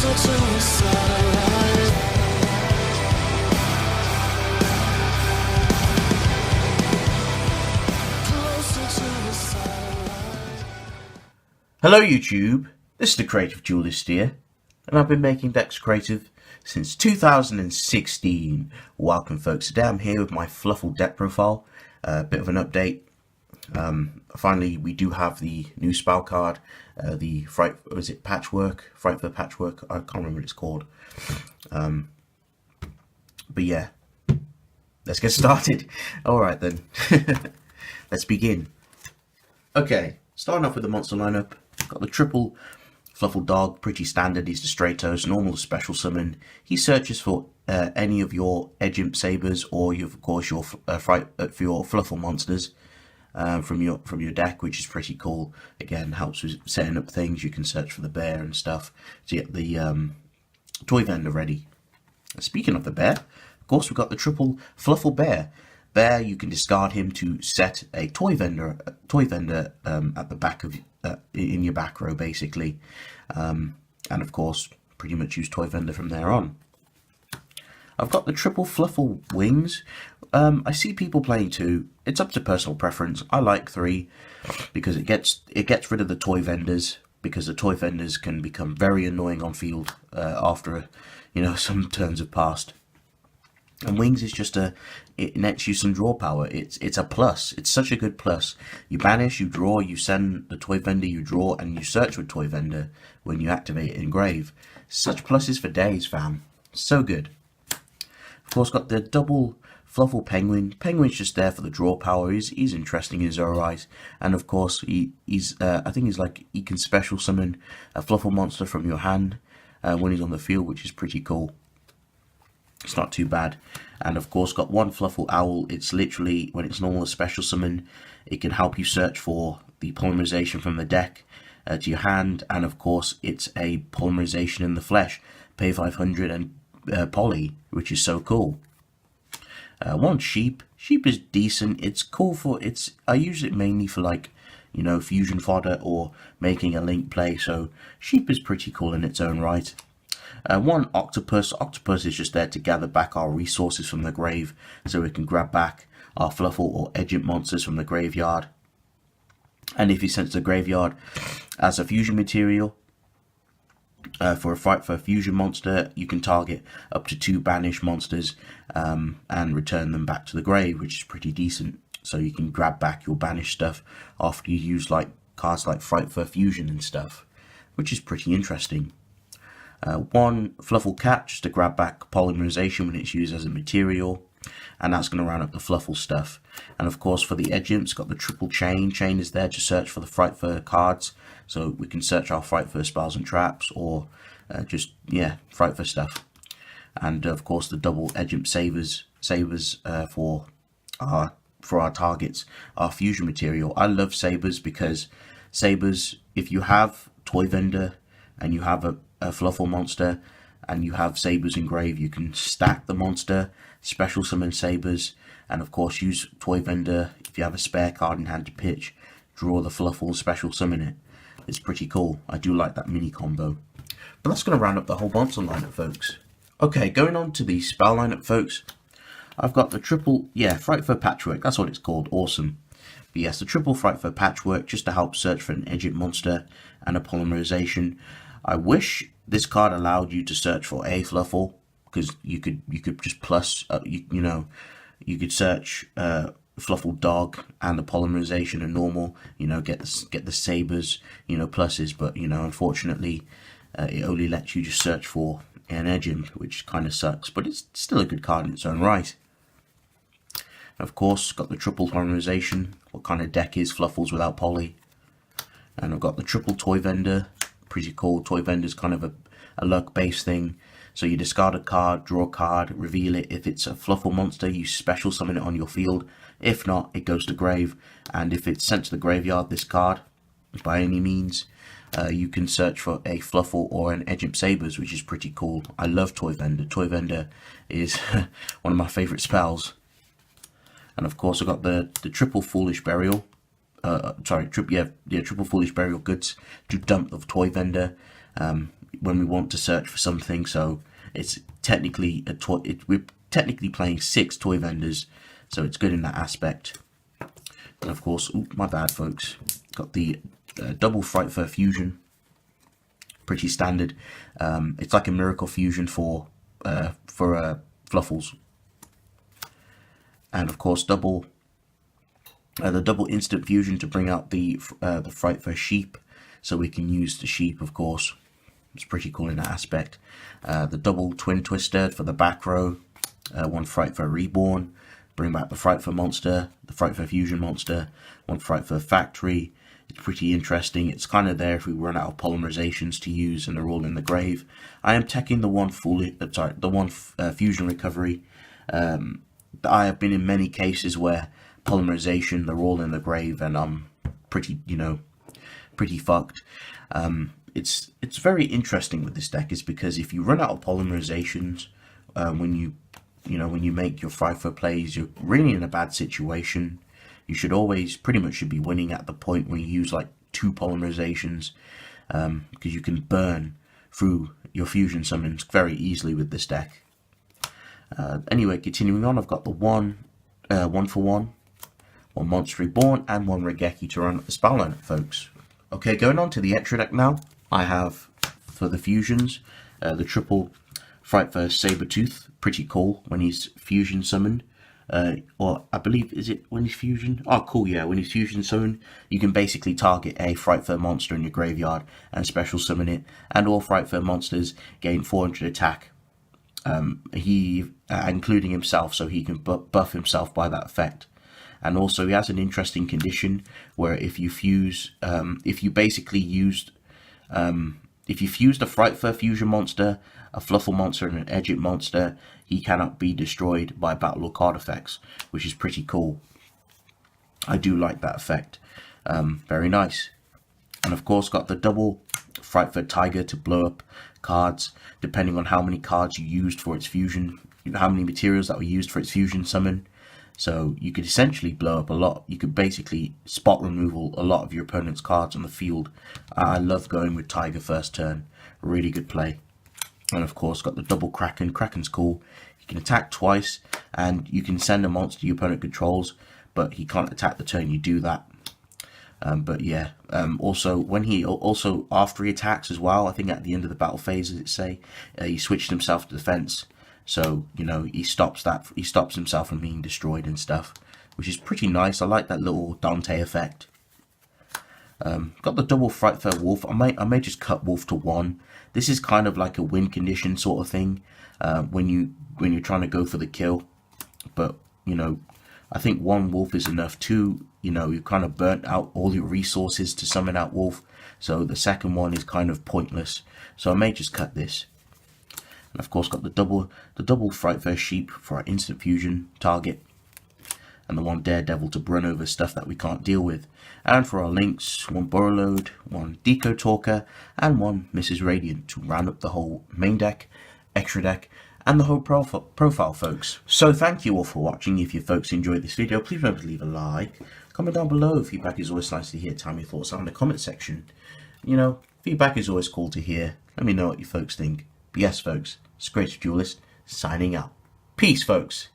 Hello YouTube, this is the TheCreativeDuelist here, and I've been making decks creative since 2016. Welcome folks, today I'm here with my Fluffal deck profile, a bit of an update. Finally we do have the new spell card, the Fright for Patchwork, I can't remember what it's called. But yeah, let's get started. Alright then, let's begin. Okay, starting off with the monster lineup. Got the triple Fluffal dog, pretty standard. He's the STRATOS, normal special summon. He searches for any of your Edge Imp Sabers, or of course your for your Fluffal monsters from your deck, which is pretty cool. Again, helps with setting up things. You can search for the bear and stuff to get the toy vendor ready. Speaking of the bear, of course we've got the triple Fluffal bear. Bear, you can discard him to set a toy vendor at the back of in your back row basically, and of course pretty much use toy vendor from there on. I've got the triple Fluffal wings. I see people playing 2. It's up to personal preference. I like 3 because it gets rid of the toy vendors, because the toy vendors can become very annoying on field after some turns have passed. And wings is just it nets you some draw power. It's a plus. It's such a good plus. You banish, you draw, you send the toy vendor, you draw, and you search with toy vendor when you activate it in grave. Such pluses for days, fam. So good. Of course, got the double Fluffal penguin. Penguin's just there for the draw power. He's interesting in his own right. And of course, he's I think he's like, he can special summon a Fluffal monster from your hand when he's on the field, which is pretty cool. It's not too bad. And of course got one Fluffal owl. It's literally, when it's normal a special summon, it can help you search for the polymerization from the deck to your hand. And of course it's a polymerization in the flesh. Pay 500 and poly, which is so cool. One sheep. Sheep is decent. It's cool for, I use it mainly for like, fusion fodder or making a link play. So sheep is pretty cool in its own right. One octopus. Octopus is just there to gather back our resources from the grave, so we can grab back our Fluffal or Edge Imp monsters from the graveyard. And if he sends the graveyard as a fusion material for a fight for a fusion monster, you can target up to 2 banished monsters and return them back to the grave, which is pretty decent. So you can grab back your banished stuff after you use like cards like Fight for Fusion and stuff, which is pretty interesting. One Fluffal cat, just to grab back polymerization when it's used as a material, and that's going to round up the Fluffal stuff. And of course for the Edge Imps, got the triple chain. Chain is there to search for the Fright for cards, so we can search our Fright for spells and traps, or Fright for stuff. And of course the double Edge Imp sabers for our targets, our fusion material. I love sabers because sabers, if you have toy vendor and you have a Fluffal monster and you have sabers in grave, you can stack the monster, special summon sabers, and of course use toy vendor if you have a spare card in hand to pitch, draw the Fluffal, special summon it. It's pretty cool. I do like that mini combo. But that's going to round up the whole monster lineup, folks. Okay, going on to the spell lineup, folks. I've got the triple, Fright for Patchwork, that's what it's called, awesome. But yes, the triple Fright for Patchwork, just to help search for an Edge Imp monster and a polymerization. I wish this card allowed you to search for a Fluffal, because you could just plus you could search Fluffal dog and the polymerization and normal, get the sabers, pluses, but unfortunately it only lets you just search for an Edge Imp, which kind of sucks, but it's still a good card in its own right. Of course, got the triple polymerization. What kind of deck is Fluffals without poly? And I've got the triple toy vendor. Pretty cool. Toy vendor's kind of a luck based thing. So you discard a card, draw a card, reveal it. If it's a Fluffal monster, you special summon it on your field. If not, it goes to grave. And if it's sent to the graveyard, this card, by any means, you can search for a Fluffal or an Edge Imp Sabers, which is pretty cool. I love Toy Vendor. Toy Vendor is one of my favourite spells. And of course, I've got the triple Foolish Burial. Triple Foolish Burial goods to dump the Toy Vendor. when we want to search for something. So it's technically a toy. We're technically playing 6 toy vendors, so it's good in that aspect. And of course, my bad, folks. Got the double Frightfur fusion. Pretty standard. It's like a miracle fusion for Fluffals. And of course, the double instant fusion to bring out the Frightfur sheep, so we can use the sheep. Of course, it's pretty cool in that aspect. The double twin twister for the back row. 1 Frightfur reborn, bring back the Frightfur monster, the Frightfur fusion monster. 1 Frightfur factory. It's pretty interesting. It's kind of there if we run out of polymerizations to use, and they're all in the grave. I am teching the one fusion recovery. I have been in many cases where polymerization, they're all in the grave, and I'm pretty fucked. It's very interesting with this deck, is because if you run out of polymerizations when you make your Frightfur plays, you're really in a bad situation. You should always pretty much should be winning at the point where you use like 2 polymerizations, because you can burn through your fusion summons very easily with this deck. Anyway, continuing on, I've got the 1 for 1 Monster Reborn, and 1 Regeki to run up the spell lineup, folks. Okay, going on to the extra deck now. I have, for the fusions, the triple Frightfur Sabertooth. Pretty cool when he's fusion summoned. Or I believe, is it when he's fusion? Oh, cool, yeah, when he's fusion summoned, you can basically target a Frightfur monster in your graveyard and special summon it, and all Frightfur monsters gain 400 attack. Including himself, so he can buff himself by that effect. And also he has an interesting condition where if you fuse, if you fused a Frightfur fusion monster, a Fluffal monster, and an Edgit monster, he cannot be destroyed by battle or card effects, which is pretty cool. I do like that effect. Very nice. And of course, got the double Frightfur Tiger to blow up cards, depending on how many cards you used for its fusion, how many materials that were used for its fusion summon. So you could essentially blow up a lot. You could basically spot removal a lot of your opponent's cards on the field. I love going with Tiger first turn. Really good play. And of course, got the double Kraken. Kraken's cool. You can attack twice, and you can send a monster your opponent controls, but he can't attack the turn you do that. But yeah, also after he attacks as well, I think at the end of the battle phase, as it say, he switched himself to defense. So, you know, he stops himself from being destroyed and stuff, which is pretty nice. I like that little Dante effect. Got the double Frightfur Wolf. I may just cut Wolf to 1. This is kind of like a win condition sort of thing, when you're trying to go for the kill. But, you know, I think 1 Wolf is enough. 2, you know, you kind of burnt out all your resources to summon out Wolf, so the second one is kind of pointless. So I may just cut this. And of course, got the double Frightfur Sheep for our instant fusion target, and the 1 Daredevil to run over stuff that we can't deal with. And for our links, 1 Borrowload, 1 Deco Talker, and 1 Mrs. Radiant to round up the whole main deck, extra deck, and the whole profile, folks. So thank you all for watching. If you folks enjoyed this video, please remember to leave a like, comment down below. Feedback is always nice to hear. Tell me your thoughts down in the comment section. You know, feedback is always cool to hear. Let me know what you folks think. But yes, folks, it's TheCreativeDuelist signing out. Peace, folks.